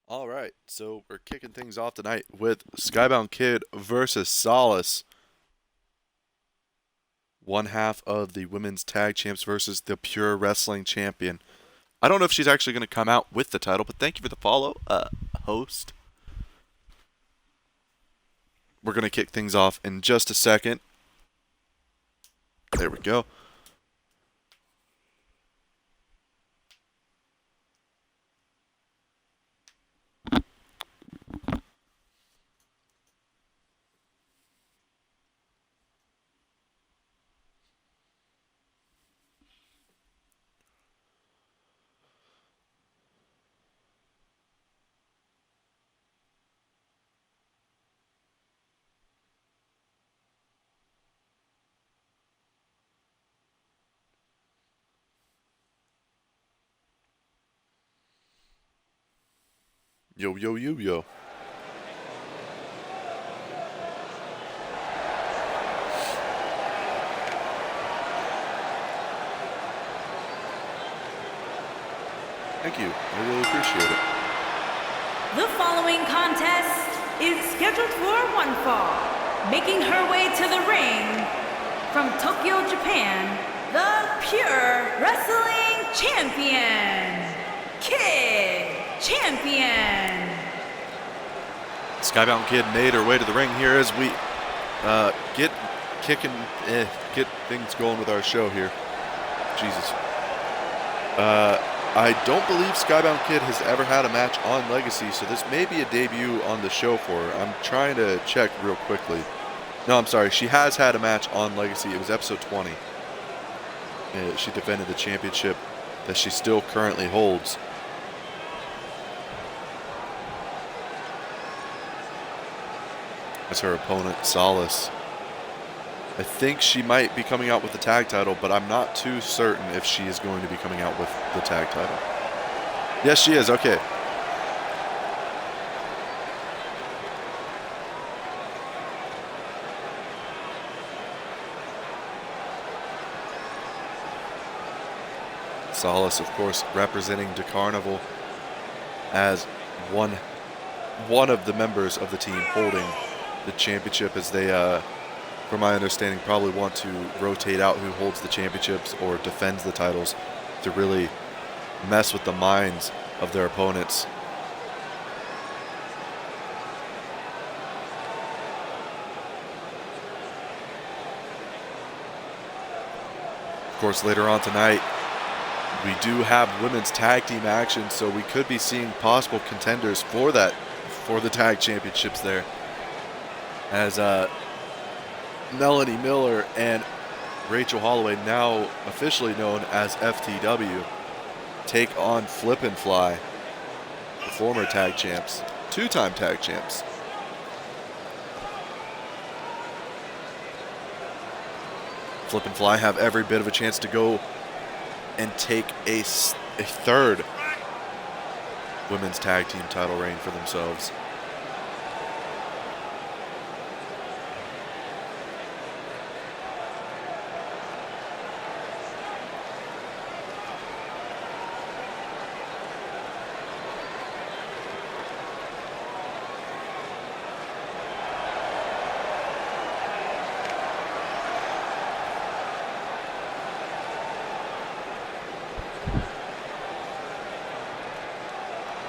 All right, so we're kicking things off tonight with Skybound Kid versus Solace. One half of the women's tag champs versus the pure wrestling champion. I don't know if she's actually going to come out with the title, but thank you for the follow, host. We're going to kick things off in just a second. There we go. Yo, yo, yo, yo. Thank you. I really appreciate it. The following contest is scheduled for one fall. Making her way to the ring from Tokyo, Japan, the Pure Wrestling Champion, Kid Champion. Skybound Kid made her way to the ring here as we get things going with our show here. Jesus. I don't believe Skybound Kid has ever had a match on Legacy, so this may be a debut on the show for her. I'm trying to check real quickly. No, I'm sorry. She has had a match on Legacy. It was episode 20. She defended the championship that she still currently holds. As her opponent, Solace. I think she might be coming out with the tag title, but I'm not too certain if she is going to be coming out with the tag title. Yes, she is. Okay. Solace, of course, representing De Carnival as one of the members of the team holding the championship, as they from my understanding, probably want to rotate out who holds the championships or defends the titles to really mess with the minds of their opponents. Of course, later on tonight, we do have women's tag team action, so we could be seeing possible contenders for the tag championships there. As Melanie Miller and Rachel Holloway, now officially known as FTW, take on Flip and Fly, the former tag champs, two-time tag champs. Flip and Fly have every bit of a chance to go and take a third women's tag team title reign for themselves.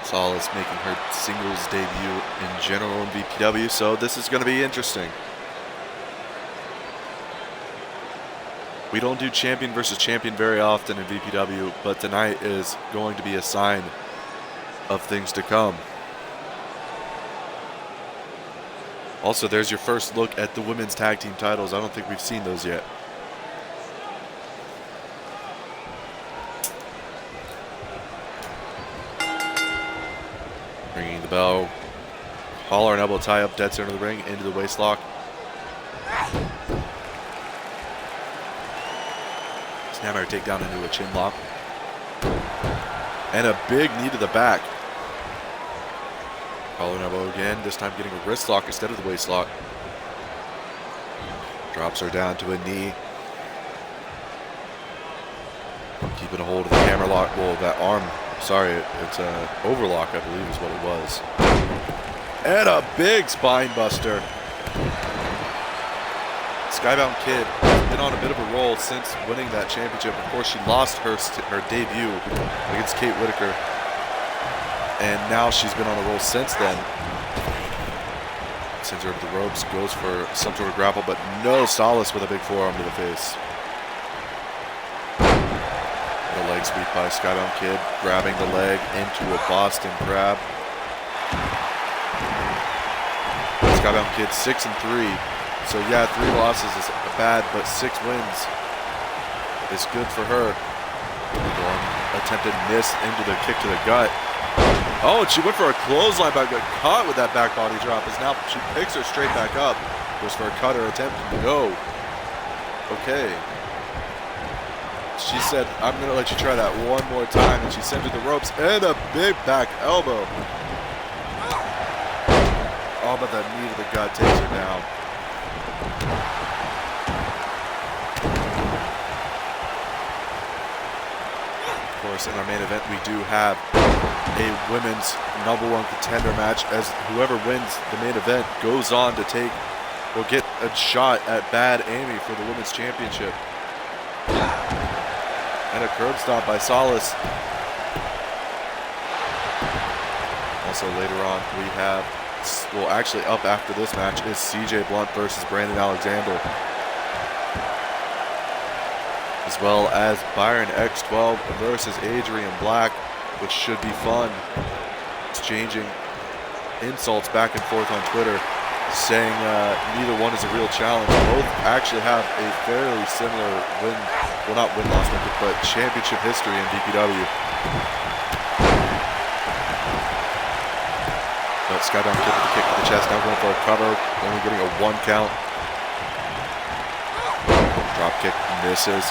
Solace making her singles debut in general in VPW, so this is going to be interesting. We don't do champion versus champion very often in VPW, but tonight is going to be a sign of things to come. Also, there's your first look at the women's tag team titles. I don't think we've seen those yet. Ringing the bell. Collar and elbow tie up, dead center of the ring, into the waist lock. Snapmare takedown into a chin lock. And a big knee to the back. Collar and elbow again, this time getting a wrist lock instead of the waist lock. Drops her down to a knee. Keeping a hold of the hammer lock, well, that arm Sorry, it's a overlock, I believe is what it was. And a big spine buster. Skybound Kid has been on a bit of a roll since winning that championship. Of course, she lost her debut against Kate Whitaker. And now she's been on a roll since then. Sends her to the ropes, goes for some sort of grapple, but no. Solace with a big forearm to the face. The leg sweep by Skybound Kid, grabbing the leg into a Boston Crab. Skybound Kid 6-3. So yeah, 3 losses is bad, but 6 wins is good for her. One attempted miss into the kick to the gut. Oh, and she went for a clothesline, but got caught with that back body drop. As now she picks her straight back up. Goes for a cutter attempt. No. Okay. She said, I'm going to let you try that one more time. And she sent her the ropes and a big back elbow. Oh, but that knee to the gut takes her down. Of course, in our main event, we do have a women's #1 contender match, as whoever wins the main event goes on to get a shot at Bad Amy for the women's championship. And a curb stop by Solace. Also later on we have, well, actually up after this match is CJ Blunt versus Brandon Alexander, as well as Byron X12 versus Adrian Black, which should be fun. Exchanging insults back and forth on Twitter, saying neither one is a real challenge. Both actually have a fairly similar not win-loss record, but championship history in DPW. But Skybound Kid with the kick to the chest, now going for a cover, only getting a 1 count. Drop kick misses.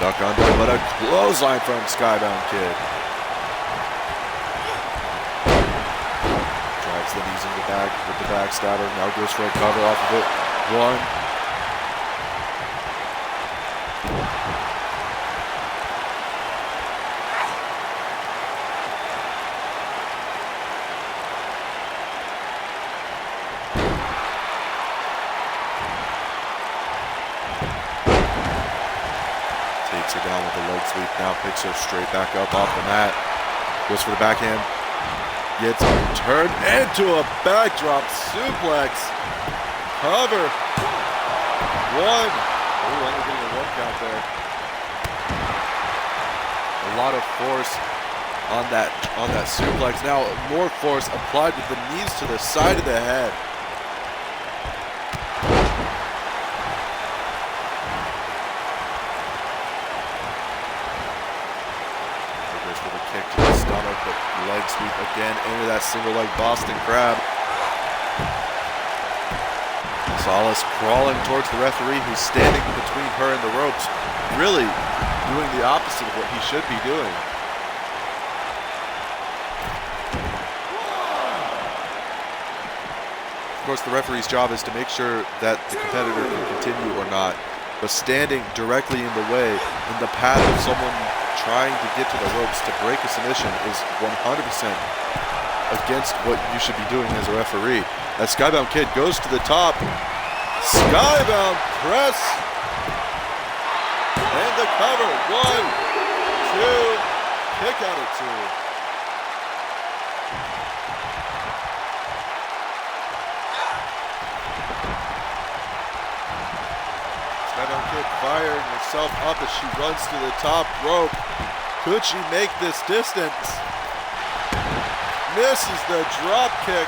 Duck under, but a clothesline from Skybound Kid. Drives the knees in the back with the backstabber. Now goes for a cover off of it. 1. Takes her down with the leg sweep. Now picks her straight back up off the mat. Goes for the backhand. Gets turned into a backdrop suplex. Cover. 1. Oh, only getting a 1 count there. A lot of force on that suplex. Now more force applied with the knees to the side of the head. Kick to the stomach, but leg sweep again into that single leg Boston Crab. Solace crawling towards the referee, who's standing between her and the ropes, really doing the opposite of what he should be doing. Of course, the referee's job is to make sure that the competitor can continue or not, but standing directly in the way, in the path of someone trying to get to the ropes to break a submission is 100% against what you should be doing as a referee. As Skybound Kid goes to the top, Skybound press, and the cover. 1, 2, kick out at 2. Skybound Kid firing herself up as she runs to the top rope. Could she make this distance? Misses the drop kick.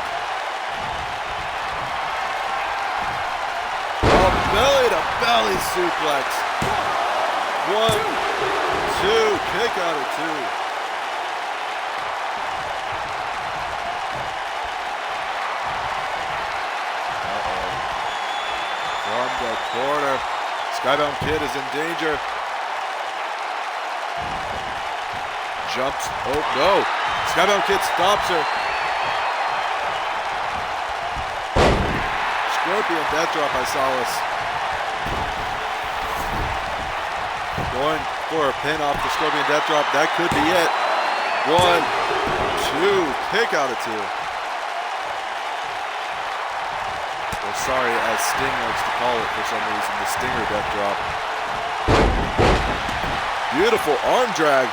A belly to belly suplex. 1, 2, kick out at 2. From the corner, Skybound Kid is in danger. Jumps. Oh no. Skybound Kid stops her. Scorpion death drop by Solace. Going for a pin off the Scorpion Death Drop. That could be it. 1, 2, kick out of 2. Or sorry, as Sting likes to call it for some reason, the Stinger Death Drop. Beautiful arm drag.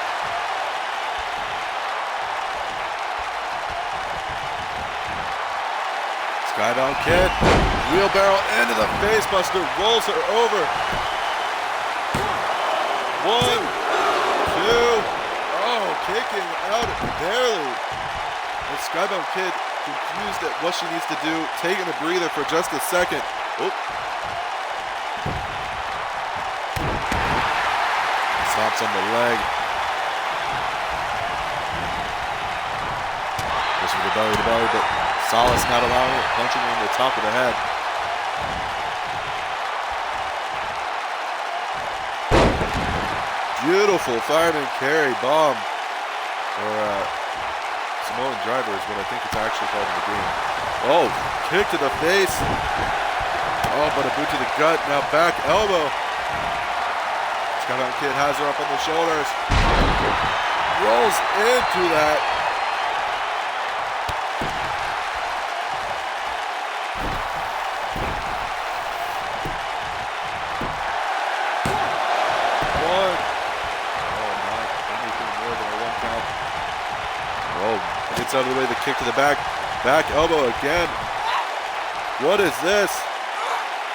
Skybound Kid, wheelbarrow into the face buster, rolls her over. 1, 2, oh, kicking out barely. And Skybound Kid confused at what she needs to do, taking a breather for just a second. Oh. Stops on the leg. Goes for the belly to belly, but Solace not allowing it, punching her in the top of the head. Beautiful fireman carry bomb. Or Samoan driver is what I think it's actually called in the game. Oh, kick to the face. Oh, but a boot to the gut. Now back elbow. Skybound Kid has her up on the shoulders. Rolls into that. Gets out of the way, the kick to the back. Back elbow again. What is this?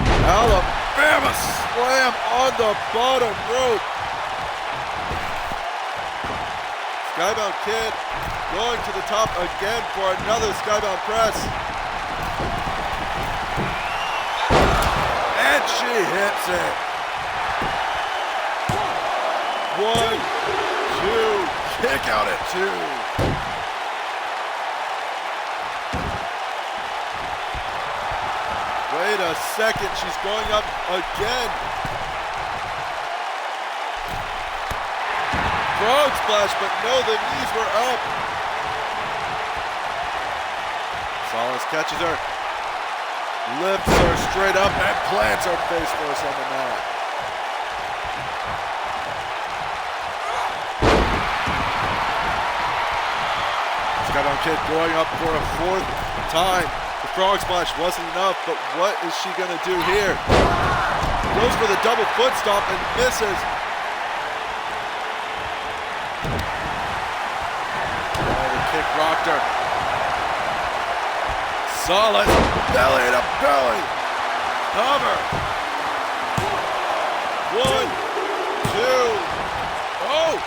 Alabama slam on the bottom rope. Skybound Kid going to the top again for another Skybound press. And she hits it. 1, 2, kick out at 2. Wait a second, she's going up again. Frog splash, but no, the knees were up. Solace catches her, lifts her straight up, and plants her face first on the mat. Skybound Kid going up for a 4th time. The frog splash wasn't enough, but what is she gonna do here? Goes for the double foot stomp and misses. Oh, the kick rocked her. Solace, belly to belly. Cover. 1, 2, oh!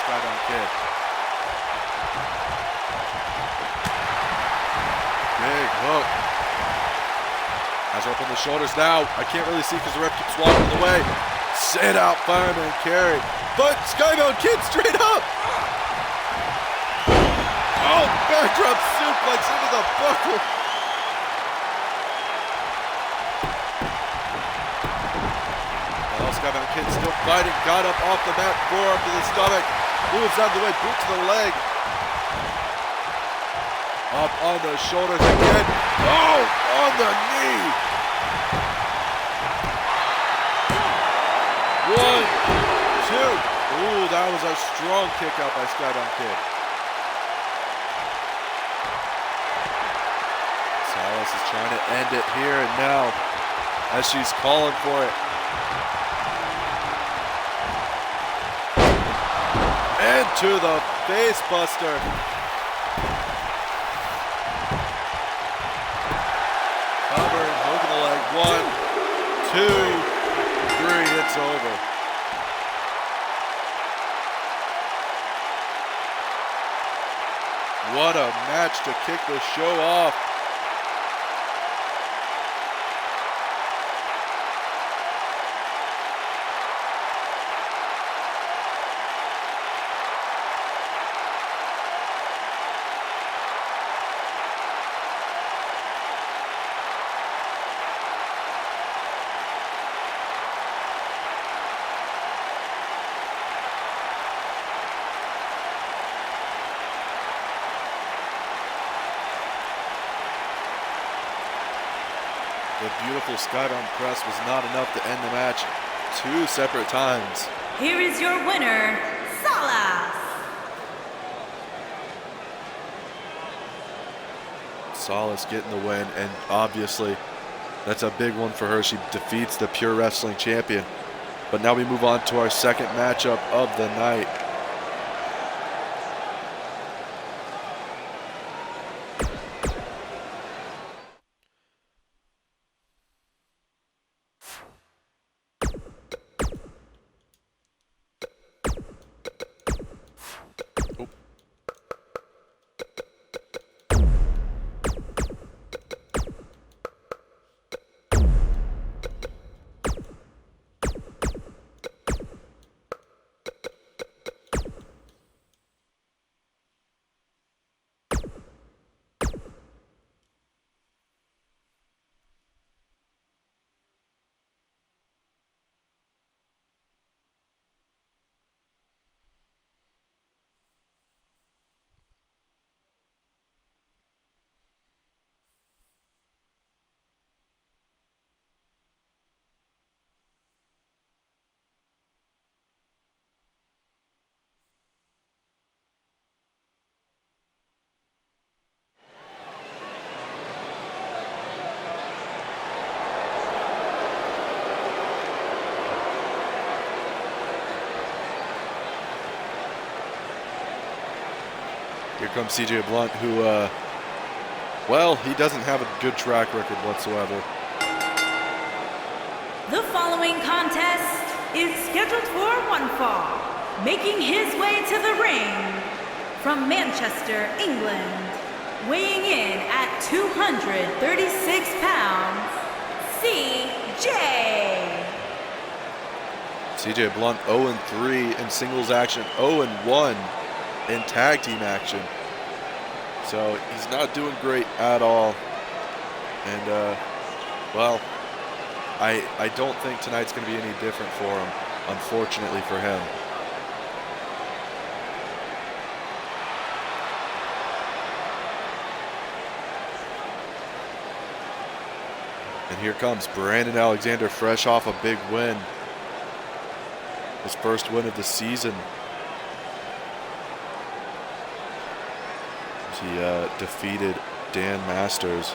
Skybound Kid. Big hook. Has her up on the shoulders now. I can't really see because the ref keeps walking the way. Sit out fireman carry. But Skybound Kid straight up. Oh, backdrop suplex into the buckle. Skybound Kid still fighting, got up off the mat, forearm to the stomach, moves out of the way, boot to the leg. Up on the shoulders again. Oh, on the knee. 1, 2. Ooh, that was a strong kick out by Skybound Kid. Solace is trying to end it here and now as she's calling for it. Into the face buster. Covering, hooking the leg. 1, 2, 3. It's over. What a match to kick the show off. the beautiful Skybound press was not enough to end the match 2 separate times. Here is your winner, Solace. Solace getting the win, and obviously that's a big one for her. She defeats the Pure Wrestling champion. But now we move on to our second matchup of the night. Here comes CJ Blunt, who, well, he doesn't have a good track record whatsoever. The following contest is scheduled for one fall. Making his way to the ring from Manchester, England, weighing in at 236 pounds, CJ. CJ Blunt 0-3 in singles action, 0-1 in tag team action. So he's not doing great at all. And, well, I don't think tonight's going to be any different for him, unfortunately for him. And here comes Brandon Alexander, fresh off a big win. His first win of the season. He defeated Dan Masters.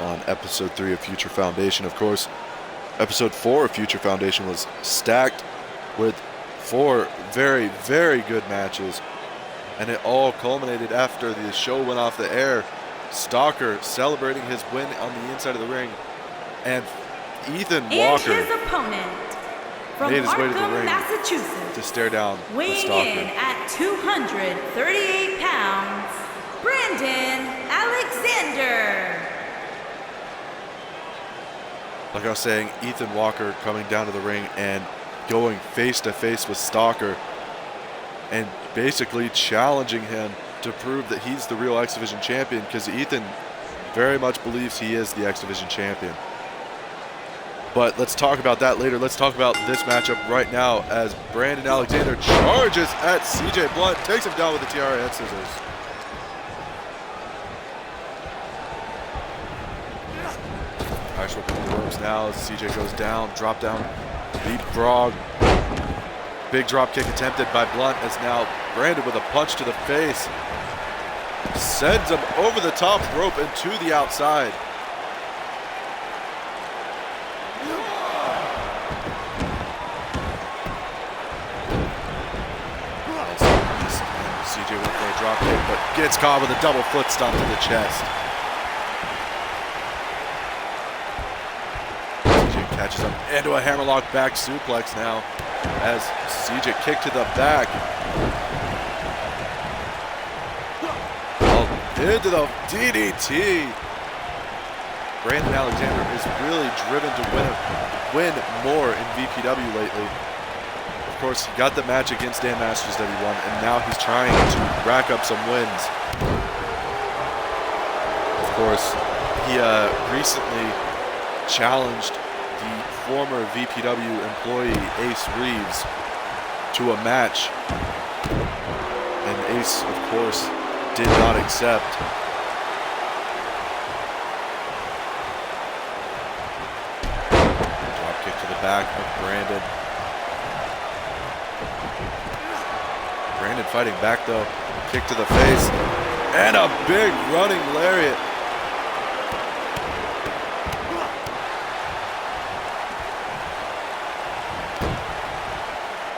On episode 3 of Future Foundation. Of course, episode 4 of Future Foundation was stacked with 4 very, very good matches. And it all culminated after the show went off the air. Stalker celebrating his win on the inside of the ring. And Ethan Walker and his opponent from made his way to the Markham, ring Massachusetts, to stare down the weighing Stalker. in at 238 pounds, Brandon Alexander. Like I was saying, Ethan Walker coming down to the ring and going face to face with Stalker and basically challenging him to prove that he's the real X Division champion, because Ethan very much believes he is the X Division champion. But let's talk about that later. Let's talk about this matchup right now as Brandon Alexander charges at CJ Blunt, takes him down with the tiara and scissors. Nice whip in the ropes now as CJ goes down, drop down, leapfrog. Big drop kick attempted by Blunt as now Brandon with a punch to the face sends him over the top rope and to the outside. CJ went for a drop kick, but gets caught with a double foot stomp to the chest. CJ catches him into a hammerlock back suplex now as CJ kicked to the back. Into the DDT. Brandon Alexander is really driven to win more in VPW lately. Of course, he got the match against Dan Masters that he won, and now he's trying to rack up some wins. Of course, he recently challenged the former VPW employee Ace Reeves to a match. And Ace, of course, did not accept. Drop kick to the back of Brandon. Brandon fighting back though. Kick to the face. And a big running lariat.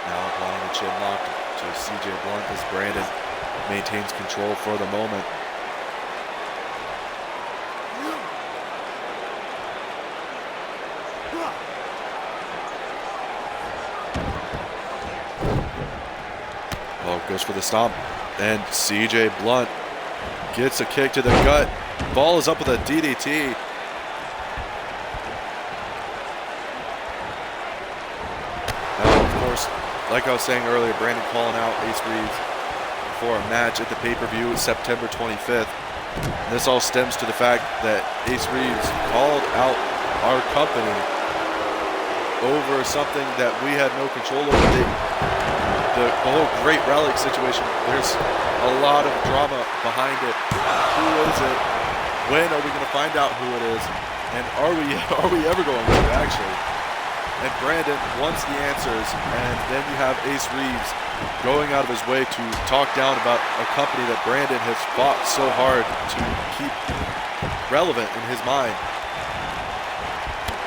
Now applying the chin lock to CJ Blunt as Brandon maintains control for the moment. Oh, goes for the stomp. And CJ Blunt gets a kick to the gut. Ball is up with a DDT. Now, of course, like I was saying earlier, Brandon calling out Ace Reeves for a match at the pay-per-view September 25th. And this all stems to the fact that Ace Reeves called out our company over something that we had no control over. The whole Great Relic situation, there's a lot of drama behind it. Who is it? When are we going to find out who it is? And are we ever going to, actually? And Brandon wants the answers, and then you have Ace Reeves going out of his way to talk down about a company that Brandon has fought so hard to keep relevant in his mind.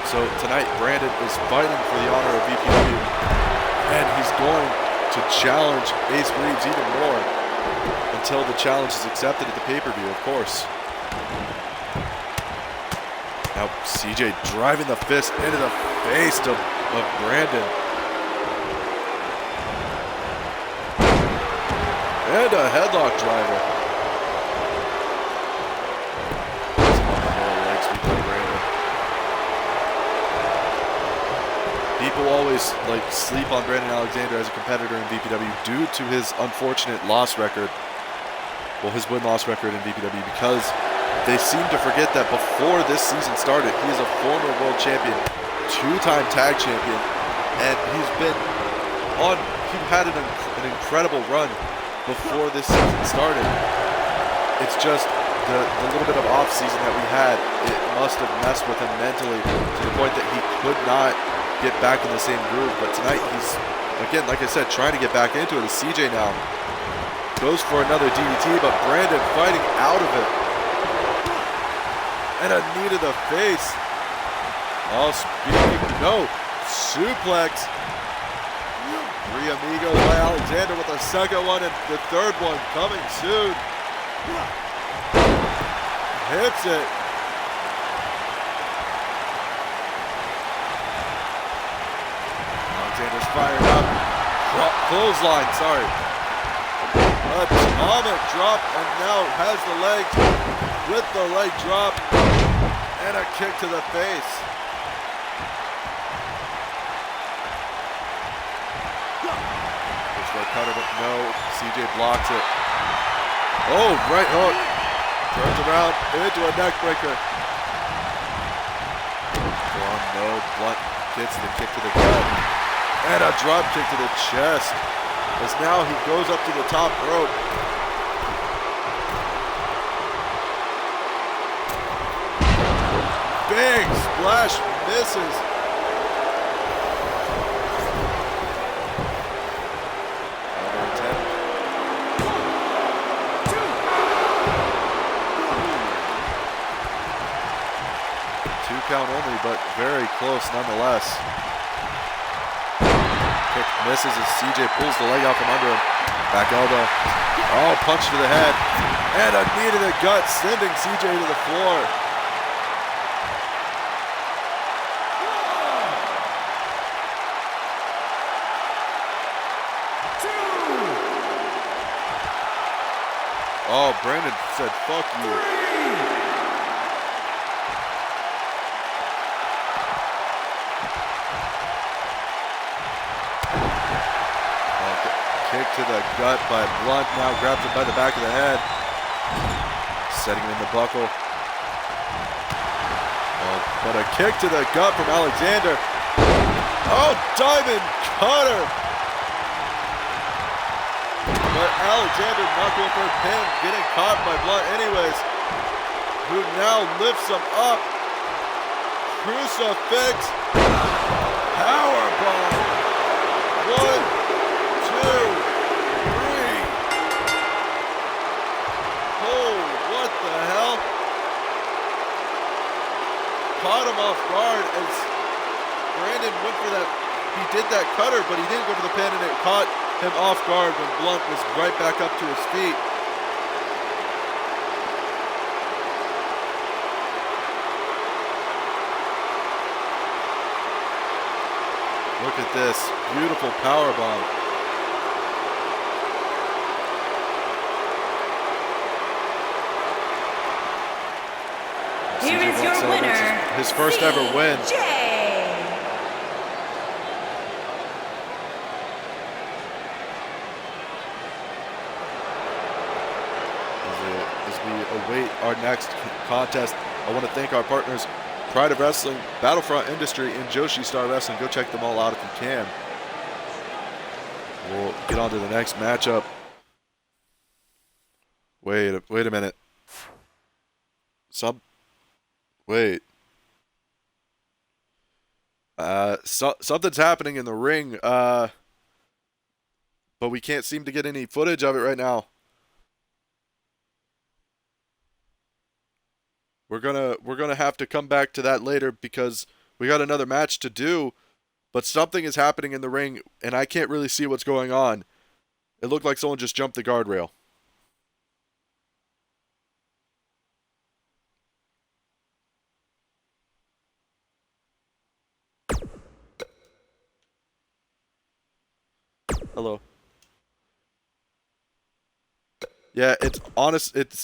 So tonight, Brandon is fighting for the honor of VPW, and he's going to challenge Ace Reeves even more until the challenge is accepted at the pay-per-view, of course. Now CJ driving the fist into the face of Brandon. And a headlock driver. Leg sweep by Brandon. People always sleep on Brandon Alexander as a competitor in VPW due to his unfortunate loss record. Well, his win-loss record in VPW, because they seem to forget that before this season started, he is a former world champion, two-time tag champion, and he had an incredible run before this season started. It's just the little bit of off-season that we had, it must have messed with him mentally to the point that he could not get back in the same groove. But tonight he's, again, like I said, trying to get back into it. As CJ now goes for another DDT, but Brandon fighting out of it. And a knee to the face. Oh, no, suplex. Three amigos by Alexander with the second one, and the third one coming soon. Hits it. Alexander's fired up. Clothesline, sorry. Atomic drop, and now has the legs with the leg drop. And a kick to the face. Cutter, but no, CJ blocks it. Oh, right hook. Turns around into a neck breaker. No, Blunt gets the kick to the gut. And a drop kick to the chest. As now he goes up to the top rope. Big splash, misses. 2 count only, but very close nonetheless. Kick misses as CJ pulls the leg out from under him. Back elbow. Oh, punch to the head. And a knee to the gut, sending CJ to the floor. Oh, Brandon said, fuck you. Kick to the gut by Blunt, now grabs him by the back of the head. Setting him in the buckle. Oh, but a kick to the gut from Alexander. Oh, diamond cutter. But Alexander knuckle for pin, getting caught by Blunt anyways, who now lifts him up. Crucifix. Powerbomb. 1, 2, 3. Oh, what the hell? Caught him off guard as Brandon went for that. He did that cutter, but he didn't go for the pin, and it caught him off guard when Blunt was right back up to his feet. Look at this beautiful power bomb. Here is your winner, his first ever win. As we await our next contest, I want to thank our partners, Pride of Wrestling, Battlefront Industry, and Joshi Star Wrestling. Go check them all out if you can. We'll get on to the next matchup. Wait a minute. Wait. Something's happening in the ring, but we can't seem to get any footage of it right now. We're gonna have to come back to that later because we got another match to do, but something is happening in the ring and I can't really see what's going on. It looked like someone just jumped the guardrail. Hello. Yeah, it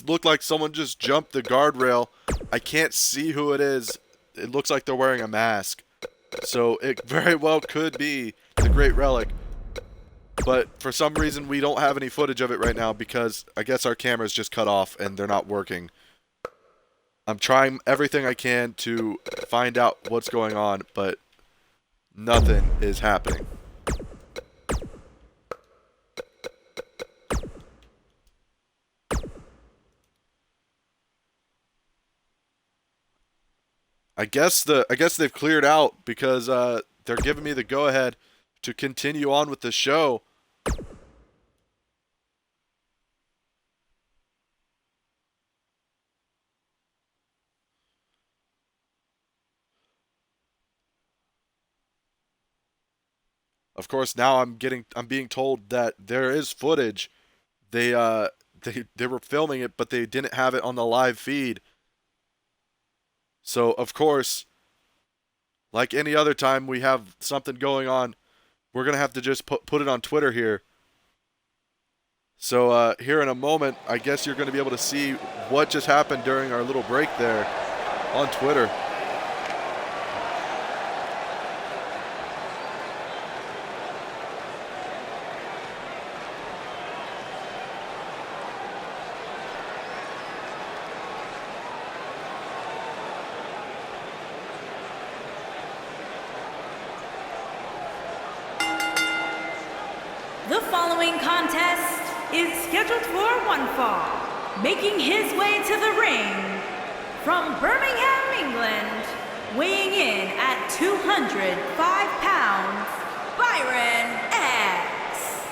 looked like someone just jumped the guardrail. I can't see who it is. It looks like they're wearing a mask. So it very well could be the Great Relic. But for some reason we don't have any footage of it right now because I guess our camera's just cut off and they're not working. I'm trying everything I can to find out what's going on, but nothing is happening. I guess they've cleared out because they're giving me the go-ahead to continue on with the show. Of course, now I'm being told that there is footage. They were filming it, but they didn't have it on the live feed. So, of course, like any other time we have something going on, we're going to have to just put it on Twitter here. So, here in a moment, I guess you're going to be able to see what just happened during our little break there on Twitter. The following contest is scheduled for one fall. Making his way to the ring from Birmingham, England, weighing in at 205 pounds, Byron X.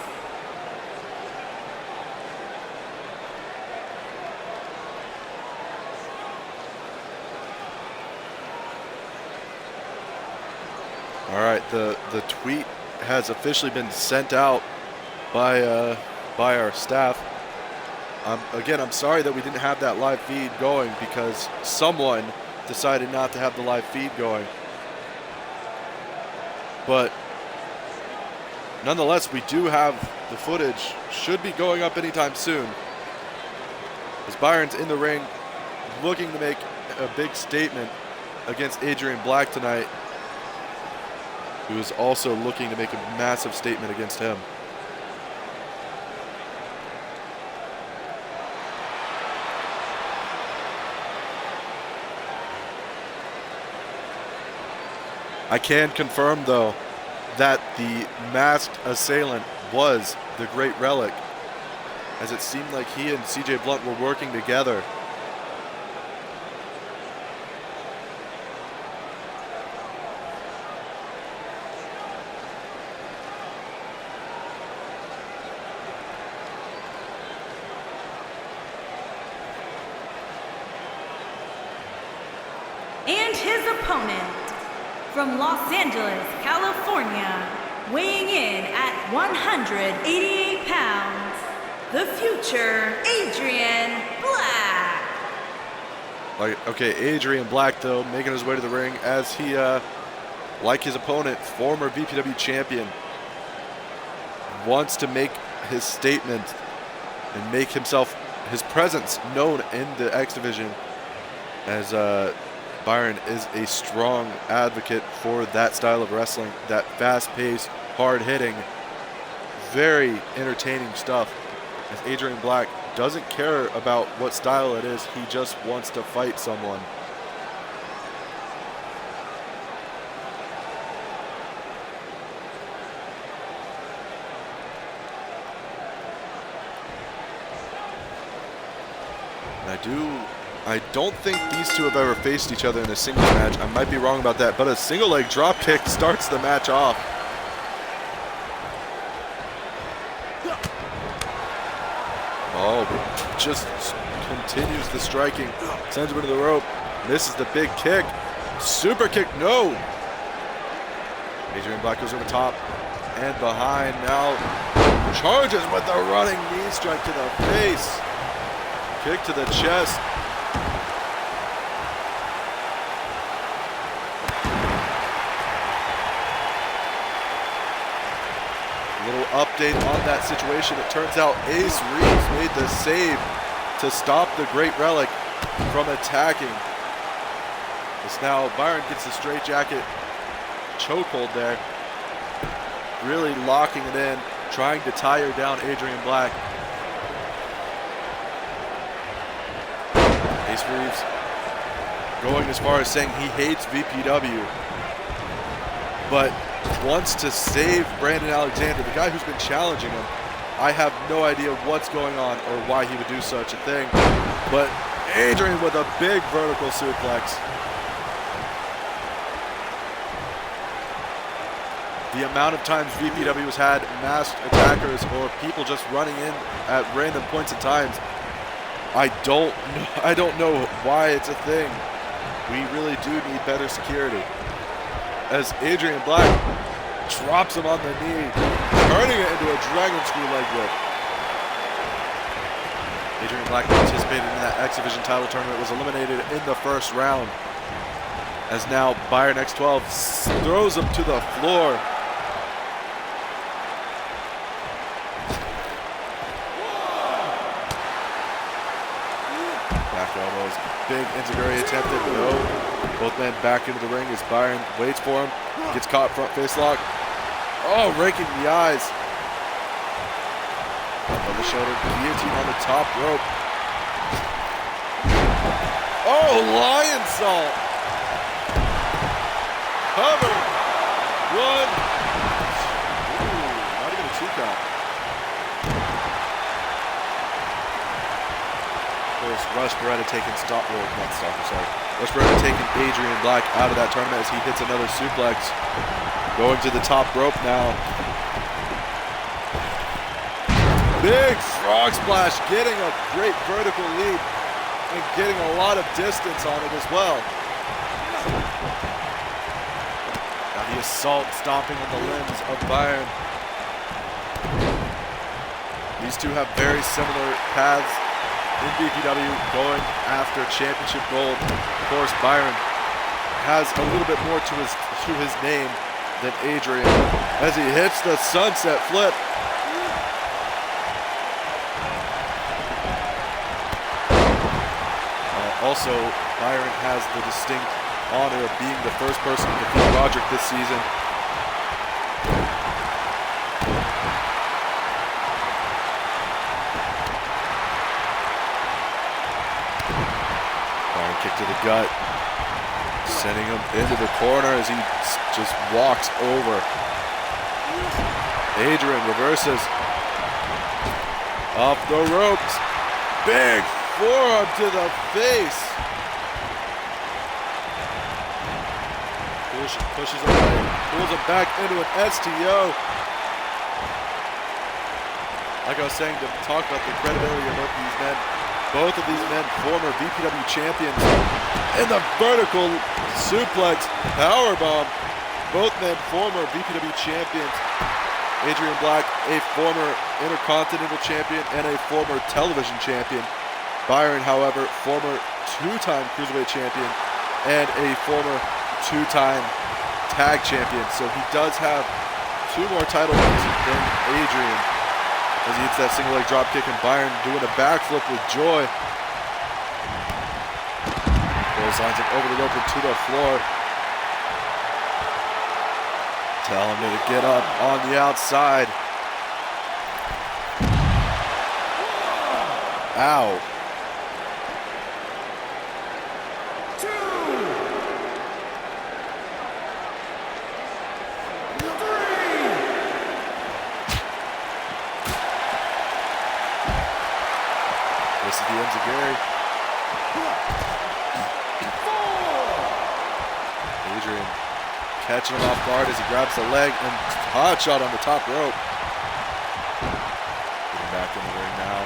All right, the tweet has officially been sent out by our staff. Again, I'm sorry that we didn't have that live feed going because someone decided not to have the live feed going. But nonetheless, we do have the footage. Should be going up anytime soon. As Byron's in the ring, looking to make a big statement against Adrian Black tonight, who is also looking to make a massive statement against him. I can confirm, though, that the masked assailant was the Great Relic. as it seemed like he and CJ Blunt were working together. And his opponent, from Los Angeles, California, weighing in at 188 pounds, the future Adrian Black. Okay, Adrian Black, though, making his way to the ring as he, like his opponent, former VPW champion, wants to make his statement and make himself, his presence known in the X Division, as Byron is a strong advocate for that style of wrestling, that fast-paced, hard-hitting, very entertaining stuff. As Adrian Black doesn't care about what style it is, he just wants to fight someone. And I don't think these two have ever faced each other in a singles match. I might be wrong about that, but a single leg drop kick starts the match off. Oh, just continues the striking. Sends him into the rope. Misses the big kick. Super kick, no. Adrian Black goes over top and behind now. Charges with the running knee strike to the face. Kick to the chest. Little update on that situation. It turns out Ace Reeves made the save to stop the Great Relic from attacking. As now Byron gets the straitjacket chokehold there. Really locking it in, trying to tire down Adrian Black. Ace Reeves going as far as saying he hates VPW, but wants to save Brandon Alexander, the guy who's been challenging him. I have no idea what's going on or why he would do such a thing, but Adrian with a big vertical suplex. The amount of times VPW has had masked attackers or people just running in at random points in times, I don't know why it's a thing. We really do need better security. As Adrian Black drops him on the knee, turning it into a dragon screw leg whip. Adrian Black participated in that X Division title tournament, was eliminated in the first round. As now Byron X12 throws him to the floor. Back elbows, big enziguri attempted, no. Both men back into the ring as Byron waits for him, gets caught front face lock. Oh, raking the eyes. On the shoulder, guillotine on the top rope. Oh, lion salt. Cover. One. Ooh, not even a 2 count. Of course, Rush Beretta taking Rush Beretta taking Adrian Black out of that tournament as he hits another suplex. Going to the top rope now. Big frog splash, getting a great vertical leap and getting a lot of distance on it as well. Now the assault stomping on the limbs of Byron. These two have very similar paths in BPW, going after championship gold. Of course, Byron has a little bit more to his name than Adrian as he hits the sunset flip. Also, Byron has the distinct honor of being the first person to defeat Roderick this season. Byron kick to the gut, sending him into the corner as he just walks over. Adrian reverses. Off the ropes. Big forearm to the face. Pushes him away. Pulls him back into an STO. Like I was saying, to talk about the credibility of both of these men. Both of these men, former VPW champions. In the vertical suplex powerbomb. Both men, former VPW champions. Adrian Black, a former Intercontinental champion and a former television champion. Byron, however, former two-time Cruiserweight champion and a former two-time tag champion. So he does have 2 more title wins than Adrian. As he hits that single leg drop kick, and Byron doing a backflip with joy. Clotheslines him over the rope and to the floor. Telling him to get up on the outside. Ow. 2, 3. This is the enziguri. 4. Adrian catching him off guard as he grabs the leg and hot shot on the top rope. Getting back in the ring now.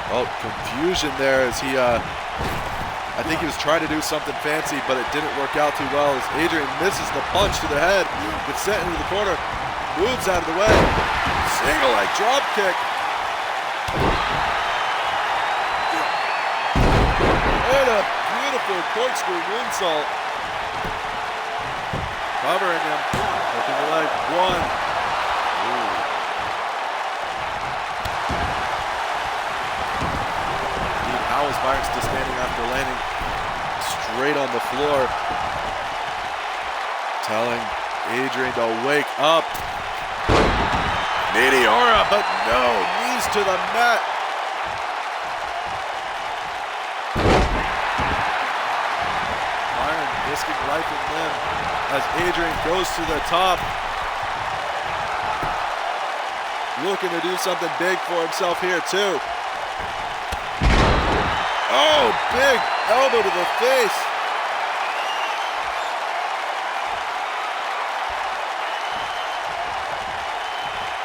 Oh, confusion there as he, I think he was trying to do something fancy, but it didn't work out too well as Adrian misses the punch to the head, gets sent into the corner, moves out of the way. Single leg drop kick. And a beautiful corkscrew moonsault. Covering him, hooking the leg, 1. Ooh. How is Byron still standing after landing straight on the floor? Telling Adrian to wake up. Meteora, but no, knees to the mat. Byron risking life and limb as Adrian goes to the top. Looking to do something big for himself here too. Oh, big elbow to the face.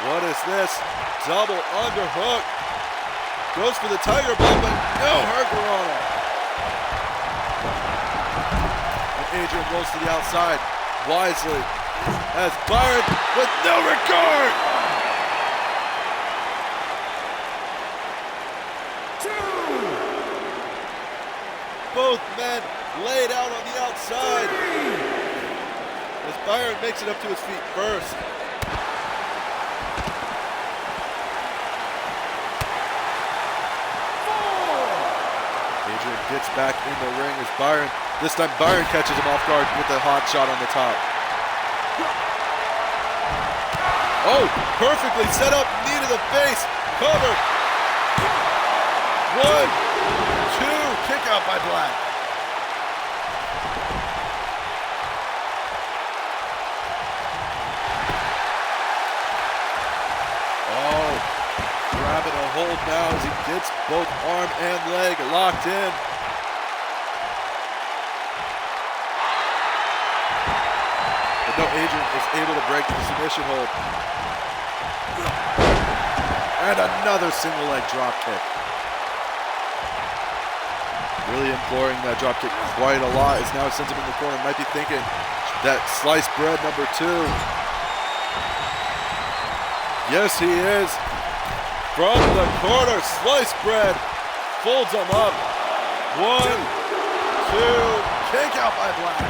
What is this? Double underhook. Goes for the tiger bomb, but no hurricanrana. And Adrian rolls to the outside wisely as Byron with no regard. 2. Both men laid out on the outside as Byron makes it up to his feet first. Adrian gets back in the ring as Byron, this time Byron catches him off guard with a hot shot on the top. Oh, perfectly set up, knee to the face, cover. 1, 2, kick out by Black. Oh, grabbing a hold now as he gets both arm and leg locked in. But no, Adrian is able to break the submission hold. And another single leg drop kick. Really imploring that drop kick quite a lot as now it sends him in the corner. Might be thinking that sliced bread number 2. Yes, he is. From the corner, sliced bread, folds him up. 1, 2, kick out by Black.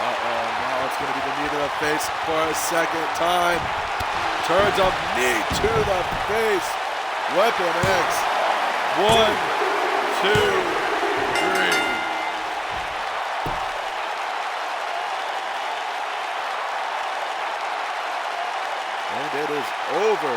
Uh-oh, now it's going to be the knee to the face for a second time. Turns a knee to the face. Weapon X. 1, 2, 3. And it is over.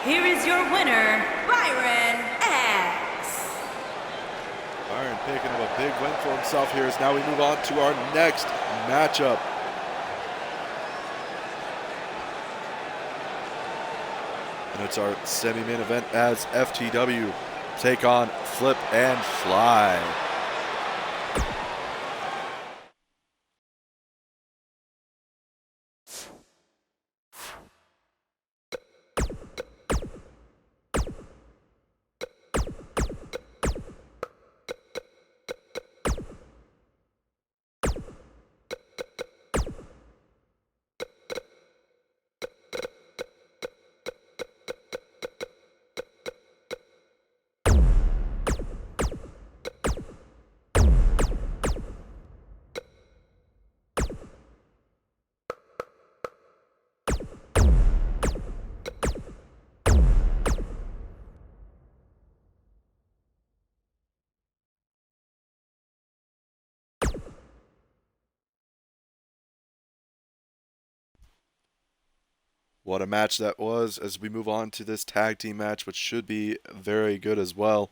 here is your winner, Byron X. Byron picking up a big win for himself here as now we move on to our next matchup. And it's our semi-main event as FTW take on Flip and Fly. What a match that was as we move on to this tag team match, which should be very good as well.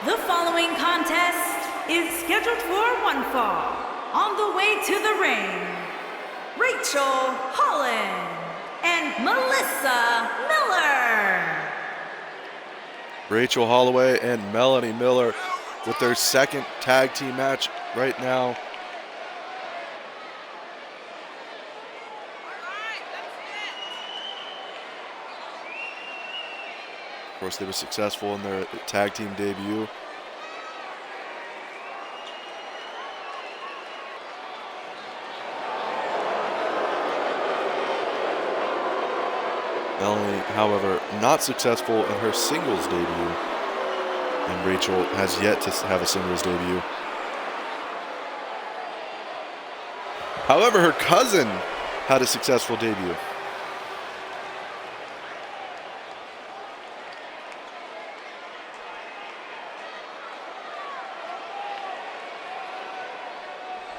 The following contest is scheduled for one fall. On the way to the ring, Rachel Holland and Melissa Miller. Rachel Holloway and Melanie Miller with their second tag team match right now. Of course, they were successful in their tag team debut. Melanie, however, not successful in her singles debut. And Rachel has yet to have a singles debut. However, her cousin had a successful debut.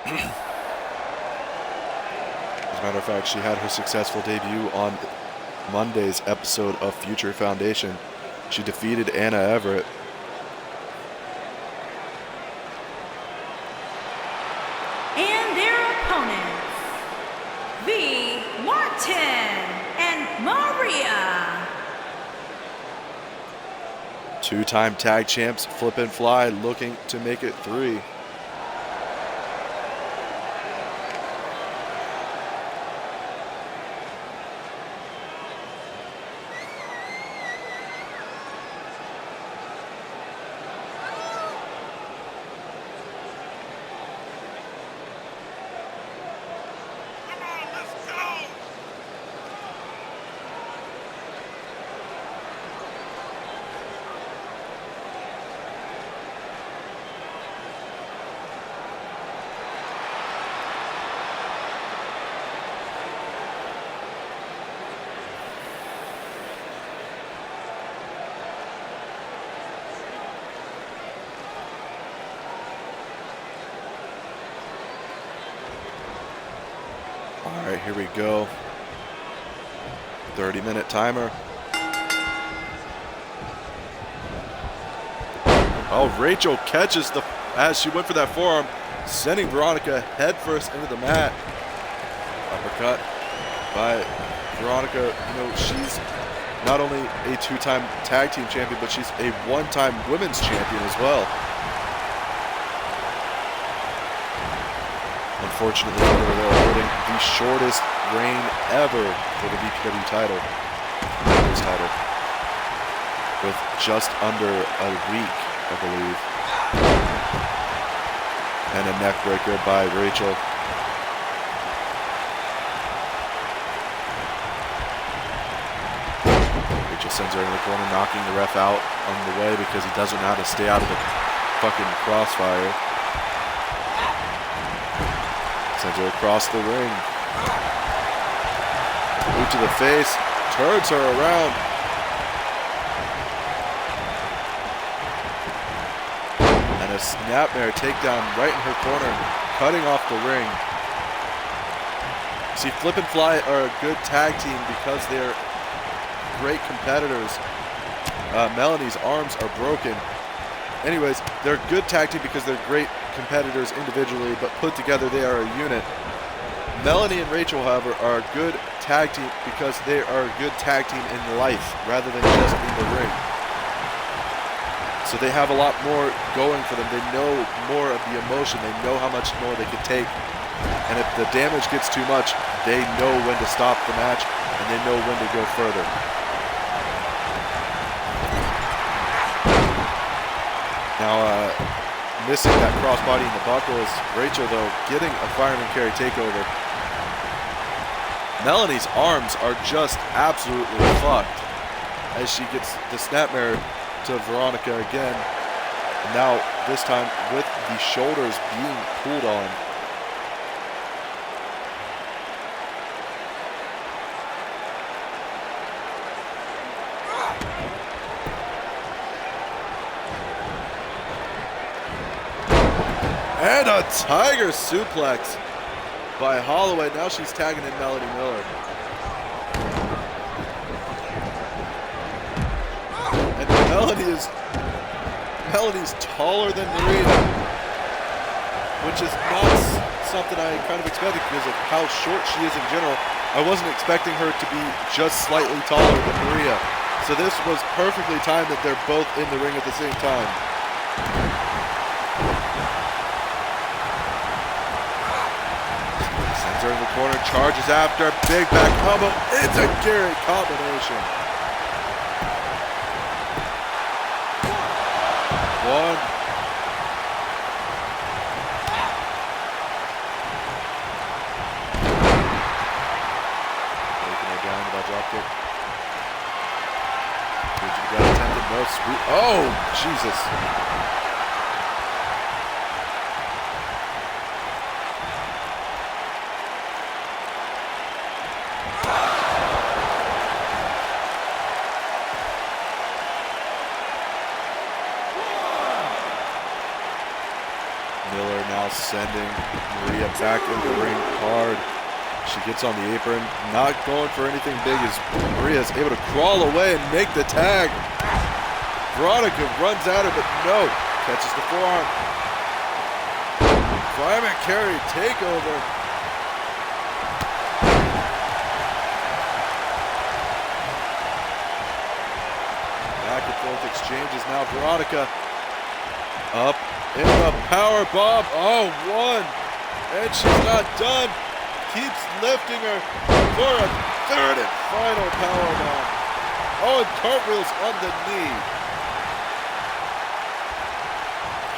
As a matter of fact, she had her successful debut on Monday's episode of Future Foundation. She defeated Anna Everett. And their opponents, V. Martin and Maria. Two-time tag champs Flip and Fly looking to make it 3. All right, here we go. 30-minute timer. Oh, Rachel catches as she went for that forearm, sending Veronica headfirst into the mat. Uppercut by Veronica. You know, she's not only a 2-time tag team champion, but she's a 1-time women's champion as well. Unfortunately, they're awarding the shortest reign ever for the Vpw title, women's title, with just under a week, I believe. And a neck breaker by Rachel. Rachel sends her in the corner, knocking the ref out on the way because he doesn't know how to stay out of the fucking crossfire. Sends her across the ring. Boot to the face, turns her around. And a snapmare takedown right in her corner, cutting off the ring. See, Flip and Fly are a good tag team because they're great competitors. Melanie's arms are broken. Anyways, they're a good tag team because they're great competitors individually, but put together they are a unit. Melanie and Rachel, however, are a good tag team because they are a good tag team in life rather than just in the ring. So they have a lot more going for them. They know more of the emotion. They know how much more they can take. And if the damage gets too much, they know when to stop the match and they know when to go further. Now, missing that crossbody in the buckle is Rachel, though, getting a fireman carry takeover. Melanie's arms are just absolutely fucked as she gets the snapmare to Veronica again. And now, this time, with the shoulders being pulled on. And a tiger suplex by Holloway. Now she's tagging in Melanie Miller. And Melanie's taller than Maria, which is not something I kind of expected because of how short she is in general. I wasn't expecting her to be just slightly taller than Maria. So this was perfectly timed that they're both in the ring at the same time. In the corner, charges after, big back elbow. It's a Gary combination. One. Taking her down with that drop kick. Got attempted, no sweet. Oh, Jesus. Sending Maria back in the ring hard. She gets on the apron, not going for anything big as Maria is able to crawl away and make the tag. Veronica runs at her, but no, catches the forearm. Fireman carry takeover. Back and forth exchanges now. Veronica up. In the power bomb. Oh, one. And she's not done. Keeps lifting her for a third and final power bomb. Oh, and cartwheels on the knee.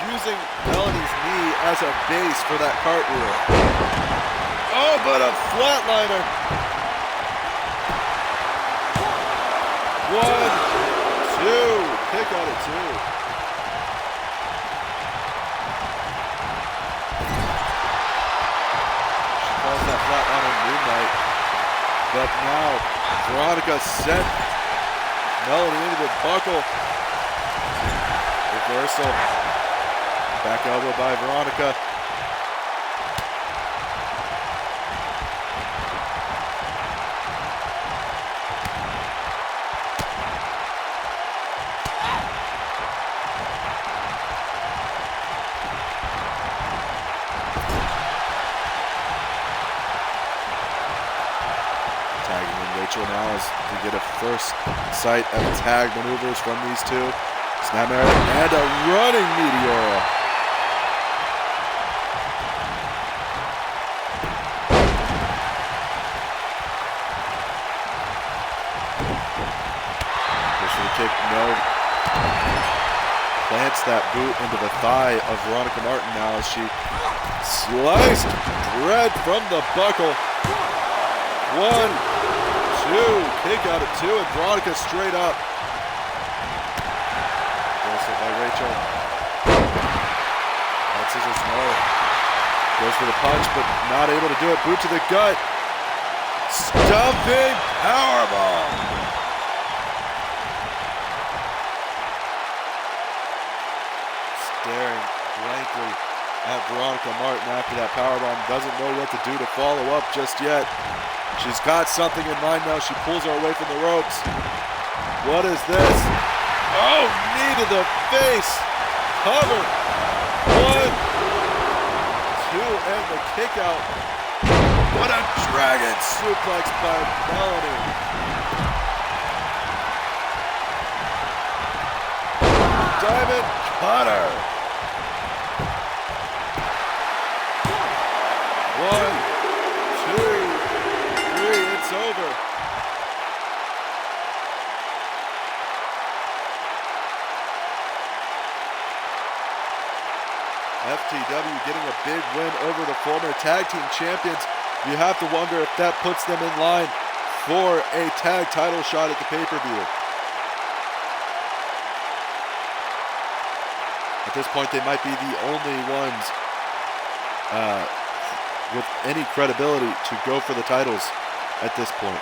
Using Melanie's knee as a base for that cartwheel. Oh, but a flatliner. 1, 2. Kick out at 2. That flatliner Moonlight, but now Veronica sent Melanie into the buckle. Reversal, back elbow by Veronica. Rachel now as we get a first sight of tag maneuvers from these two. Snapmare and a running Meteora. Goes for the kick, no. Plants that boot into the thigh of Veronica Martin now as she sliced bread from the buckle. 1, 2, kick out at 2, and Veronica straight up. Also by Rachel. That scissors, no. Goes for the punch, but not able to do it. Boot to the gut. Stumping powerbomb. Staring blankly at Veronica Martin after that powerbomb. Doesn't know what to do to follow up just yet. She's got something in mind now. She pulls her away from the ropes. What is this? Oh, knee to the face. Cover. 1, 2, and the kick out. What a dragon suplex by Melanie. Diamond cutter. 1, 2, 3, it's over. FTW getting a big win over the former tag team champions. You have to wonder if that puts them in line for a tag title shot at the pay-per-view. At this point, they might be the only ones with any credibility to go for the titles at this point.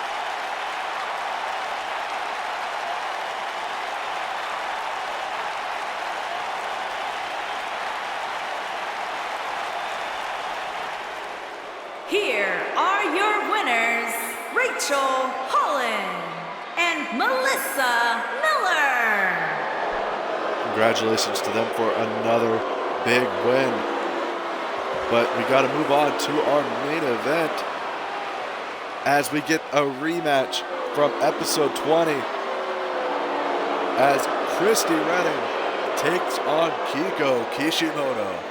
Here are your winners, Rachel Holland and Melissa Miller. Congratulations to them for another big win. But we got to move on to our main event as we get a rematch from episode 20 as Christy Renning takes on Kiko Kishimoto.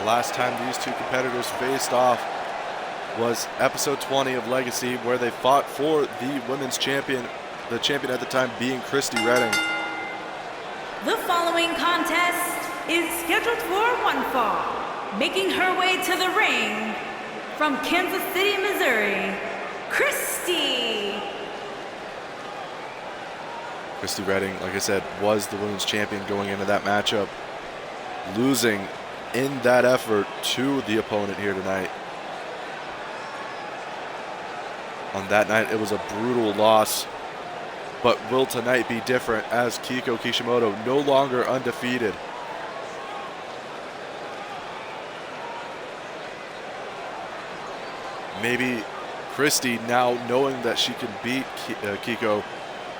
Last time these two competitors faced off was episode 20 of Legacy, where they fought for the women's champion, the champion at the time being Christy Renning. The following contest is scheduled for one fall. Making her way to the ring from Kansas City, Missouri, Christy. Christy Renning, like I said, was the women's champion going into that matchup, losing in that effort to the opponent here tonight. On that night, it was a brutal loss, but will tonight be different as Kiko Kishimoto no longer undefeated. Maybe Christy, now knowing that she can beat Kiko,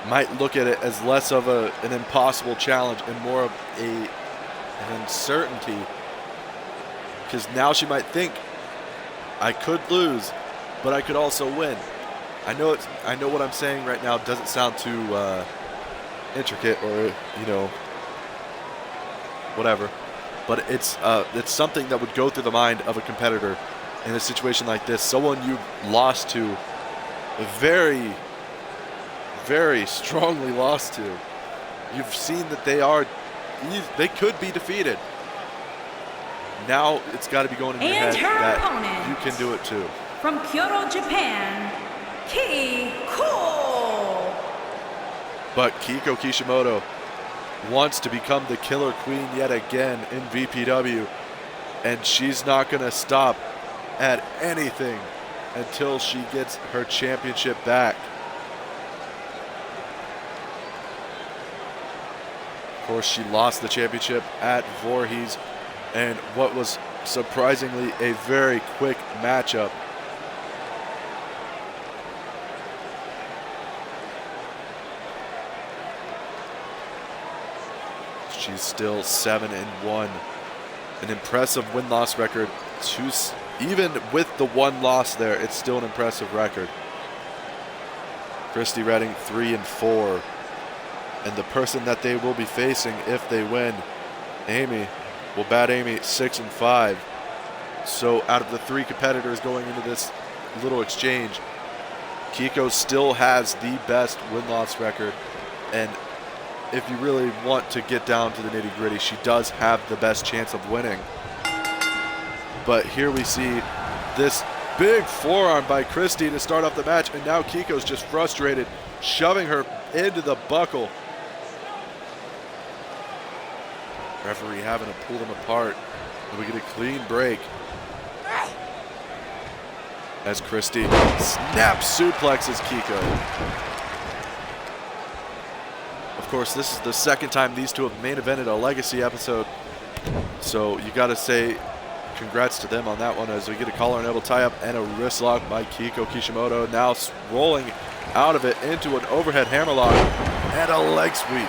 might look at it as less of an impossible challenge and more of an uncertainty. Because now she might think, I could lose, but I could also win. I know what I'm saying right now doesn't sound too intricate or, whatever. But it's something that would go through the mind of a competitor in a situation like this. Someone you lost to, very, very strongly lost to. You've seen that they could be defeated. Now it's got to be going in your head that opponent, you can do it too. from Kyoto, Japan, Kiko. But Kiko Kishimoto wants to become the killer queen yet again in VPW, and she's not going to stop at anything until she gets her championship back. Of course, she lost the championship at Voorhees, and what was surprisingly a very quick matchup. She's still 7-1, an impressive win-loss record. Even with the one loss there, it's still an impressive record. Christy Renning 3-4, and the person that they will be facing if they win, Amy, will bat Amy 6-5. So out of the three competitors going into this little exchange, Kiko still has the best win-loss record, and if you really want to get down to the nitty-gritty, she does have the best chance of winning. But here we see this big forearm by Christy to start off the match, and now Kiko's just frustrated, shoving her into the buckle. Referee having to pull them apart, and we get a clean break as Christy snap suplexes Kiko. Of course, this is the second time these two have main evented a Legacy episode, so you got to say congrats to them on that one, as we get a collar and elbow tie-up and a wrist lock by Kiko Kishimoto, now rolling out of it into an overhead hammerlock and a leg sweep.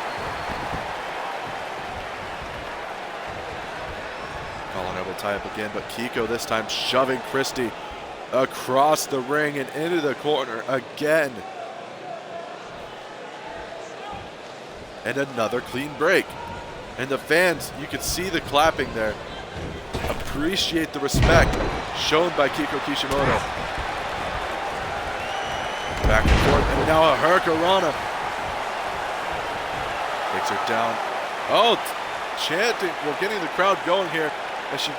Collar and elbow tie-up again, but Kiko this time shoving Christy across the ring and into the corner again. And another clean break. And the fans, you can see the clapping there. Appreciate the respect shown by Kiko Kishimoto. Back and forth, and now a Hurricanrana. Takes her down. Oh, chanting, well, getting the crowd going here, as she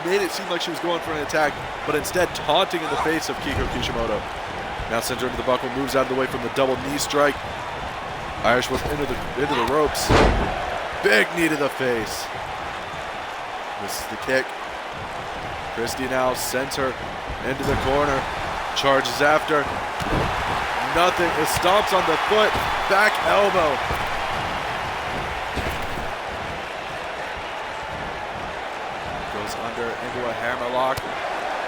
made it seem like she was going for an attack, but instead taunting in the face of Kiko Kishimoto. Now sends her into the buckle, moves out of the way from the double knee strike. Irish whip into the ropes. Big knee to the face. This is the kick. Christy now sends her into the corner. Charges after. Nothing. It stomps on the foot. Back elbow. Goes under into a hammerlock.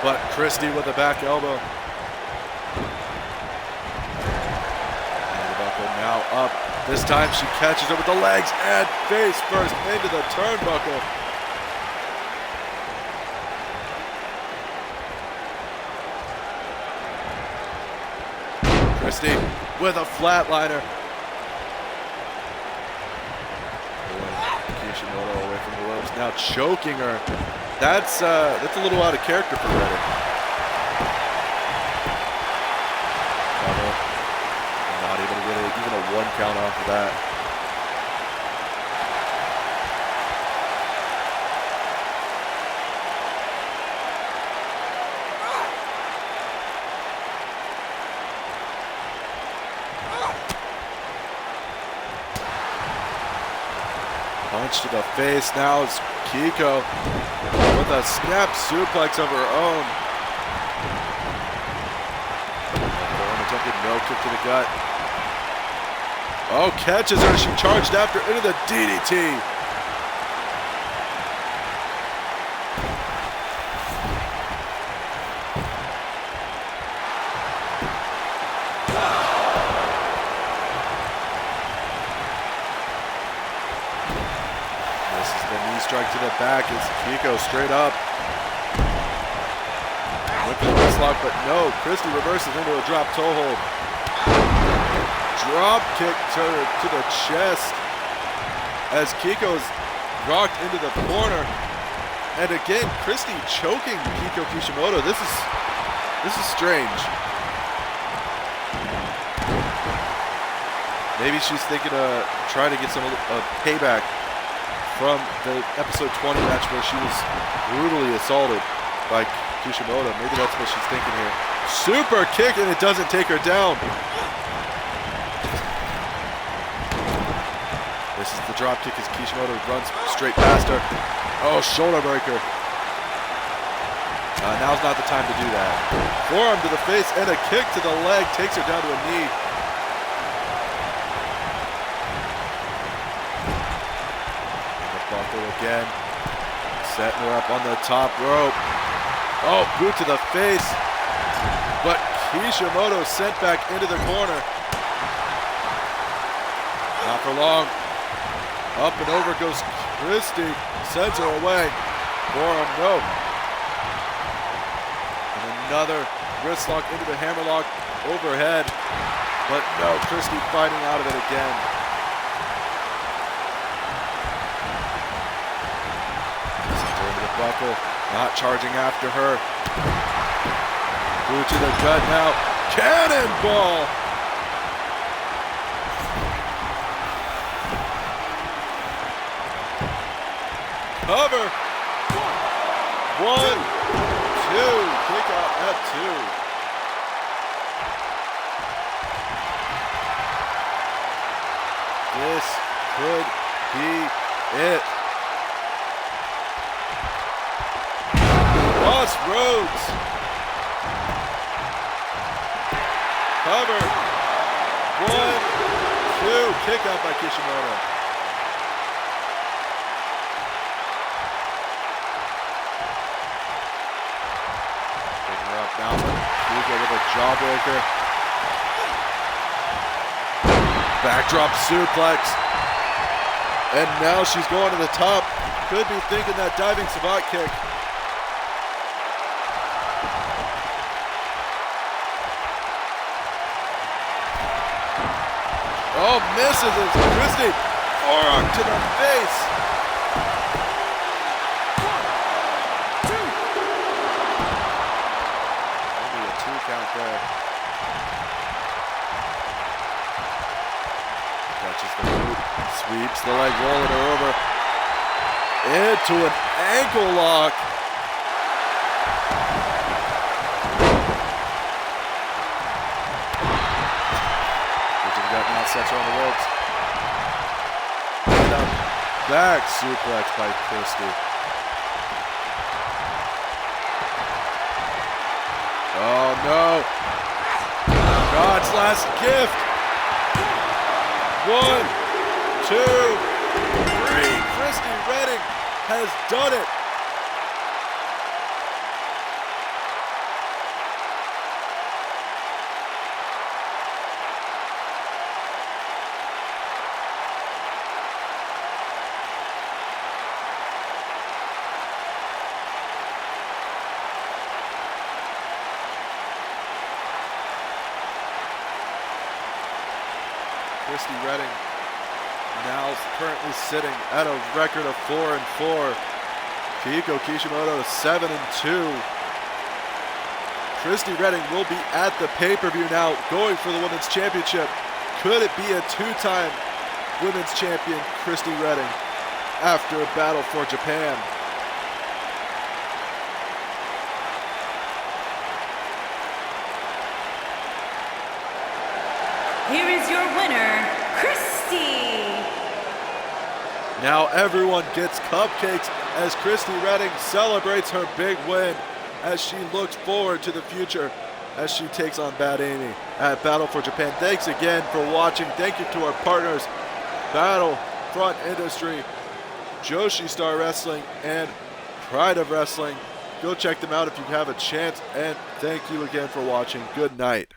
But Christy with a back elbow. Now up. This time she catches her with the legs and face first into the turnbuckle. Christy with a flatliner. Kishimoto away from the ropes. Now choking her. That's a little out of character for Renning. Even a one count off of that. Punch to the face. Now it's Kiko with a snap suplex of her own. Attempted no kick to the gut. Oh, catches her. She charged after into the DDT. This is the knee strike to the back. It's Kiko straight up. Look at the wrist lock, but no. Christy reverses into a drop toe hold. drop kick to the chest as Kiko's rocked into the corner. And again, Christy choking Kiko Kishimoto. This is strange. Maybe she's thinking of trying to get some payback from the episode 20 match where she was brutally assaulted by Kishimoto. Maybe that's what she's thinking here. Super kick, and it doesn't take her down. This is the drop kick as Kishimoto runs straight past her. Oh, shoulder breaker. Now's not the time to do that. Forearm to the face and a kick to the leg takes her down to a knee. Buckle again, setting her up on the top rope. Oh, boot to the face, but Kishimoto sent back into the corner. Not for long. Up and over goes Christy, sends her away. Forearm, no. And another wrist lock into the hammerlock overhead, but no, Christy fighting out of it again. Buckle, not charging after her. Boot to the gut now. Cannonball! Cover. 1, 2. Kick out at 2. This could be it. Crossroads. Cover. 1, 2. Kick out by Kishimoto. Picking her up now. Kiko with a jawbreaker. Backdrop suplex. And now she's going to the top. Could be thinking that diving savant kick. Oh, misses it. Christy. Forearm to the face. 1, 2. Only a 2 count there. Catches the boot. Sweeps the leg, rolling her over. Into an ankle lock. Now sets her on the ropes. And a back suplex by Christy. Oh no. God's last gift. 1, 2, 3. Christy Renning has done it. Christy Renning now currently sitting at a record of 4-4. Kiko Kishimoto 7-2. Christy Renning will be at the pay-per-view now, going for the Women's Championship. Could it be a 2-time Women's Champion Christy Renning after a battle for Japan? Here is your winner, Christy. Now everyone gets cupcakes as Christy Renning celebrates her big win as she looks forward to the future as she takes on Bad Amy at Battle for Japan. Thanks again for watching. Thank you to our partners, Battlefront Industry, Joshi Star Wrestling, and Pride of Wrestling. Go check them out if you have a chance, and thank you again for watching. Good night.